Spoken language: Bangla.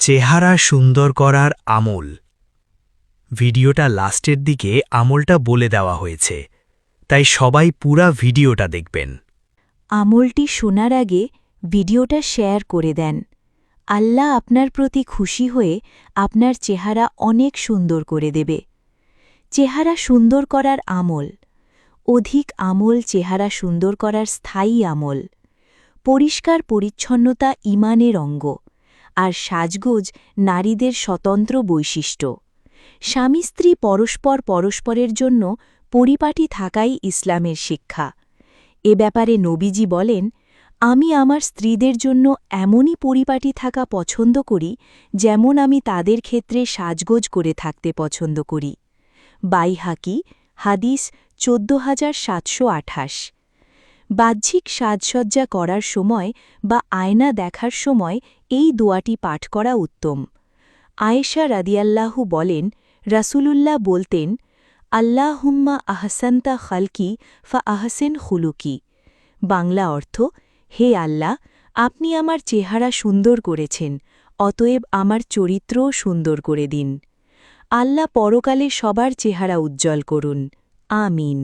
চেহারা সুন্দর করার আমল। ভিডিওটা লাস্টের দিকে আমলটা বলে দেওয়া হয়েছে, তাই সবাই পুরা ভিডিওটা দেখবেন। আমলটি শোনার আগে ভিডিওটা শেয়ার করে দেন। আল্লাহ আপনার প্রতি খুশি হয়ে আপনার চেহারা অনেক সুন্দর করে দেবে। চেহারা সুন্দর করার আমল। অধিক আমল চেহারা সুন্দর করার স্থায়ী আমল। পরিষ্কার পরিচ্ছন্নতা ঈমানের অঙ্গ, আর সাজগোজ নারীদের স্বতন্ত্র বৈশিষ্ট্য। স্বামী স্ত্রী পরস্পরের জন্য পরিপাটি থাকাই ইসলামের শিক্ষা। এ ব্যাপারে নবীজি বলেন, আমি আমার স্ত্রীদের জন্য এমনই পরিপাটি থাকা পছন্দ করি যেমন আমি তাদের ক্ষেত্রে সাজগোজ করে থাকতে পছন্দ করি। বাইহাকি, হাদিস ১৪৭২৮। বাহ্যিক সাজসজ্জা করার সময় বা আয়না দেখার সময় এই দোয়াটি পাঠ করা উত্তম। আয়েশা রাদিয়াল্লাহু বলেন, রাসূলুল্লাহ বলতেন, আল্লাহুম্মা আহসানতা খালকি ফা আহসেন খুলুকি। বাংলা অর্থ, হে আল্লাহ, আপনি আমার চেহারা সুন্দর করেছেন, অতএব আমার চরিত্রও সুন্দর করে দিন। আল্লাহ পরকালে সবার চেহারা উজ্জ্বল করুন। আমিন।